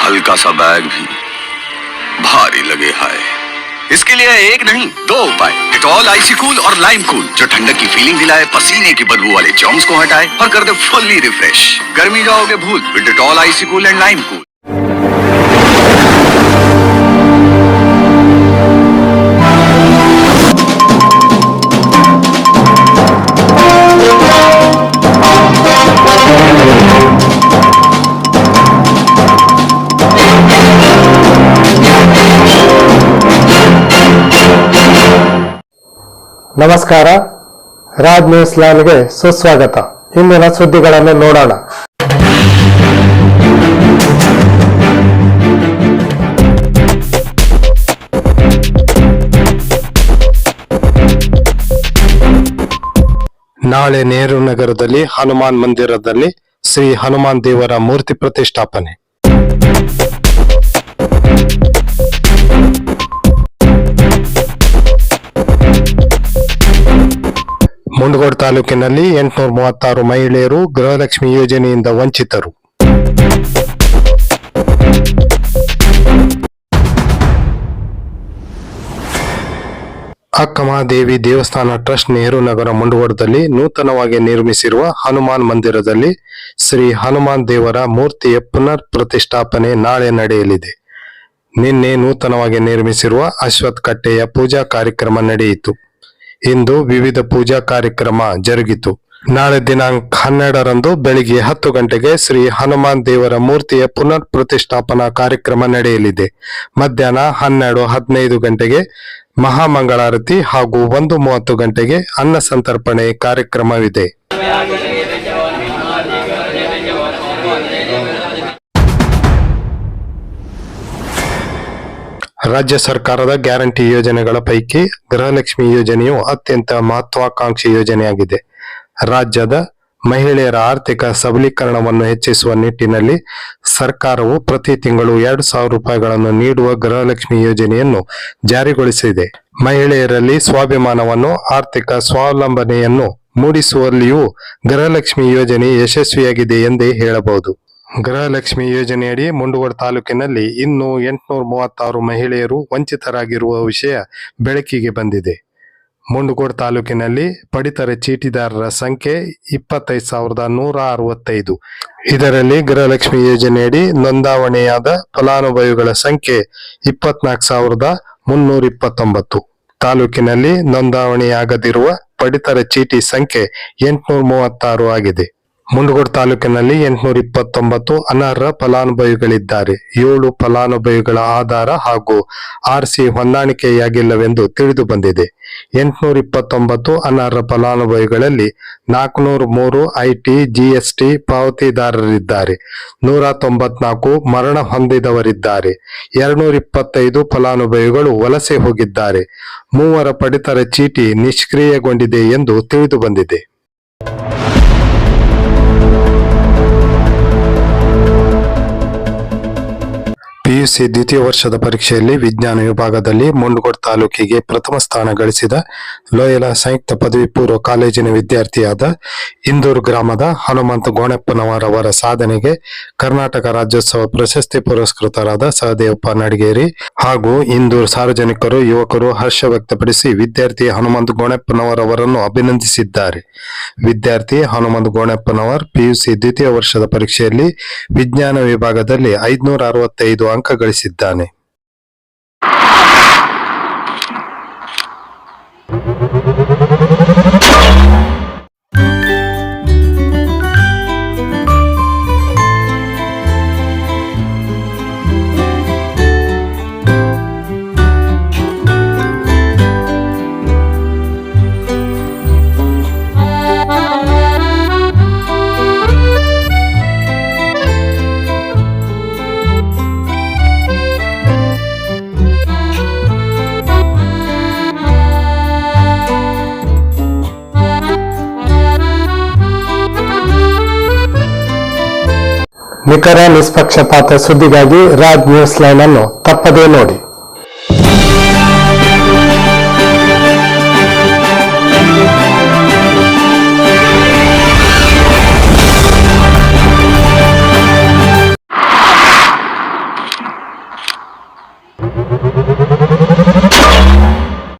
हल्का सा बैग भी भारी लगे हाय। इसके लिए एक नहीं 2 उपाय, डेटॉल आइसी कूल और लाइम कूल, जो ठंडक की फीलिंग दिलाए, पसीने की बदबू वाले जर्म्स को हटाए और कर दे फुल्ली रिफ्रेश। गर्मी जाओगे भूल with Dettol icy cool and lime cool. ನಮಸ್ಕಾರ, ರಾಜ್ ನ್ಯೂಸ್ ಲೈನ್ಗೆ ಸುಸ್ವಾಗತ. ಇಂದಿನ ಸುದ್ದಿಗಳನ್ನು ನೋಡೋಣ. ನಾಳೆ ನೆಹರು ನಗರದಲ್ಲಿ ಹನುಮಾನ್ ಮಂದಿರದಲ್ಲಿ ಶ್ರೀ ಹನುಮಾನ್ ದೇವರ ಮೂರ್ತಿ ಪ್ರತಿಷ್ಠಾಪನೆ. ಮುಂಡಗೋಡ ತಾಲೂಕಿನಲ್ಲಿ 836 ಮಹಿಳೆಯರು ಗೃಹಲಕ್ಷ್ಮಿ ಯೋಜನೆಯಿಂದ ವಂಚಿತರು. ಅಕ್ಕಮಹಾದೇವಿ ದೇವಸ್ಥಾನ ಟ್ರಸ್ಟ್ ನೆಹರು ನಗರ ಮುಂಡಗೋಡದಲ್ಲಿ ನೂತನವಾಗಿ ನಿರ್ಮಿಸಿರುವ ಹನುಮಾನ್ ಮಂದಿರದಲ್ಲಿ ಶ್ರೀ ಹನುಮಾನ್ ದೇವರ ಮೂರ್ತಿಯ ಪುನರ್ ಪ್ರತಿಷ್ಠಾಪನೆ ನಾಳೆ ನಡೆಯಲಿದೆ. ನಿನ್ನೆ ನೂತನವಾಗಿ ನಿರ್ಮಿಸಿರುವ ಅಶ್ವತ್ಥ ಕಟ್ಟೆಯ ಪೂಜಾ ಕಾರ್ಯಕ್ರಮ ನಡೆಯಿತು. ಇಂದು ವಿವಿಧ ಪೂಜಾ ಕಾರ್ಯಕ್ರಮ ಜರುಗಿತು. ನಾಳೆ ದಿನಾಂಕ 12ರಂದು ಬೆಳಿಗ್ಗೆ 10 ಗಂಟೆಗೆ ಶ್ರೀ ಹನುಮಾನ್ ದೇವರ ಮೂರ್ತಿಯ ಪುನರ್ ಪ್ರತಿಷ್ಠಾಪನಾ ಕಾರ್ಯಕ್ರಮ ನಡೆಯಲಿದೆ. ಮಧ್ಯಾಹ್ನ 12:15 ಗಂಟೆಗೆ ಮಹಾಮಂಗಳಾರತಿ ಹಾಗೂ 1:30 ಗಂಟೆಗೆ ಅನ್ನ ಸಂತರ್ಪಣೆ ಕಾರ್ಯಕ್ರಮವಿದೆ. ರಾಜ್ಯ ಸರ್ಕಾರದ ಗ್ಯಾರಂಟಿ ಯೋಜನೆಗಳ ಪೈಕಿ ಗೃಹಲಕ್ಷ್ಮಿ ಯೋಜನೆಯು ಅತ್ಯಂತ ಮಹತ್ವಾಕಾಂಕ್ಷಿ ಯೋಜನೆಯಾಗಿದೆ. ರಾಜ್ಯದ ಮಹಿಳೆಯರ ಆರ್ಥಿಕ ಸಬಲೀಕರಣವನ್ನು ಹೆಚ್ಚಿಸುವ ನಿಟ್ಟಿನಲ್ಲಿ ಸರ್ಕಾರವು ಪ್ರತಿ ತಿಂಗಳು 2,000 ರೂಪಾಯಿಗಳನ್ನು ನೀಡುವ ಗೃಹಲಕ್ಷ್ಮಿ ಯೋಜನೆಯನ್ನು ಜಾರಿಗೊಳಿಸಿದೆ. ಮಹಿಳೆಯರಲ್ಲಿ ಸ್ವಾಭಿಮಾನವನ್ನು, ಆರ್ಥಿಕ ಸ್ವಾವಲಂಬನೆಯನ್ನು ಮೂಡಿಸುವಲ್ಲಿಯೂ ಗೃಹಲಕ್ಷ್ಮಿ ಯೋಜನೆ ಯಶಸ್ವಿಯಾಗಿದೆ ಎಂದೇ ಹೇಳಬಹುದು. ಗೃಹಲಕ್ಷ್ಮಿ ಯೋಜನೆಯಡಿ ಮುಂಡಗೋಡ ತಾಲೂಕಿನಲ್ಲಿ ಇನ್ನೂ 836 ಮಹಿಳೆಯರು ವಂಚಿತರಾಗಿರುವ ವಿಷಯ ಬೆಳಕಿಗೆ ಬಂದಿದೆ. ಮುಂಡಗೋಡ ತಾಲೂಕಿನಲ್ಲಿ ಪಡಿತರ ಚೀಟಿದಾರರ ಸಂಖ್ಯೆ 25,165. ಇದರಲ್ಲಿ ಗೃಹಲಕ್ಷ್ಮಿ ಯೋಜನೆಯಡಿ ನೋಂದಾವಣೆಯಾದ ಫಲಾನುಭವಿಗಳ ಸಂಖ್ಯೆ 24,329. ತಾಲೂಕಿನಲ್ಲಿ ನೋಂದಾವಣೆಯಾಗದಿರುವ ಪಡಿತರ ಚೀಟಿ ಸಂಖ್ಯೆ 836 ಆಗಿದೆ. ಮುಂಡಗೋಡ ತಾಲೂಕಿನಲ್ಲಿ 829 ಅನರ್ಹ ಫಲಾನುಭವಿಗಳಿದ್ದಾರೆ. 7 ಫಲಾನುಭವಿಗಳ ಆಧಾರ ಹಾಗೂ ಆರ್ಸಿ ಹೊಂದಾಣಿಕೆಯಾಗಿಲ್ಲವೆಂದು ತಿಳಿದು ಬಂದಿದೆ. 829 ಅನರ್ಹ ಫಲಾನುಭವಿಗಳಲ್ಲಿ 403 ಐಟಿ ಜಿಎಸ್ಟಿ ಪಾವತಿದಾರರಿದ್ದಾರೆ. 194 ಮರಣ ಹೊಂದಿದವರಿದ್ದಾರೆ. 225 ಫಲಾನುಭವಿಗಳು ವಲಸೆ ಹೋಗಿದ್ದಾರೆ. 3 ಪಡಿತರ ಚೀಟಿ ನಿಷ್ಕ್ರಿಯಗೊಂಡಿದೆ ಎಂದು ತಿಳಿದು ಬಂದಿದೆ. ಪಿಯುಸಿ ದ್ವಿತೀಯ ವರ್ಷದ ಪರೀಕ್ಷೆಯಲ್ಲಿ ವಿಜ್ಞಾನ ವಿಭಾಗದಲ್ಲಿ ಮುಂಡಗೋಡ ತಾಲೂಕಿಗೆ ಪ್ರಥಮ ಸ್ಥಾನ ಗಳಿಸಿದ ಲೋಯಲ ಸಂಯುಕ್ತ ಪದವಿ ಪೂರ್ವ ಕಾಲೇಜಿನ ವಿದ್ಯಾರ್ಥಿಯಾದ ಇಂದೂರು ಗ್ರಾಮದ ಹನುಮಂತ ಗೋಣಪ್ಪನವರವರ ಸಾಧನೆಗೆ ಕರ್ನಾಟಕ ರಾಜ್ಯೋತ್ಸವ ಪ್ರಶಸ್ತಿ ಪುರಸ್ಕೃತರಾದ ಸಹದೇವಪ್ಪ ನಡಗೇರಿ ಹಾಗೂ ಇಂದೂರು ಸಾರ್ವಜನಿಕರು, ಯುವಕರು ಹರ್ಷ ವ್ಯಕ್ತಪಡಿಸಿ ವಿದ್ಯಾರ್ಥಿ ಹನುಮಂತ ಗೋಣಪ್ಪನವರವರನ್ನು ಅಭಿನಂದಿಸಿದ್ದಾರೆ. ವಿದ್ಯಾರ್ಥಿ ಹನುಮಂತ ಗೋಣಪ್ಪನವರ್ ಪಿಯುಸಿ ದ್ವಿತೀಯ ವರ್ಷದ ಪರೀಕ್ಷೆಯಲ್ಲಿ ವಿಜ್ಞಾನ ವಿಭಾಗದಲ್ಲಿ 565 ಅಂಕ ಗಳಿಸಿದ್ದಾನೆ. ನಿಖರ ನಿಷ್ಪಕ್ಷಪಾತ ಸುದ್ದಿಗಾಗಿ ರಾಜ್ ನ್ಯೂಸ್ ಲೈನ್ ಅನ್ನು ತಪ್ಪದೇ ನೋಡಿ. ಧನ್ಯವಾದಗಳು.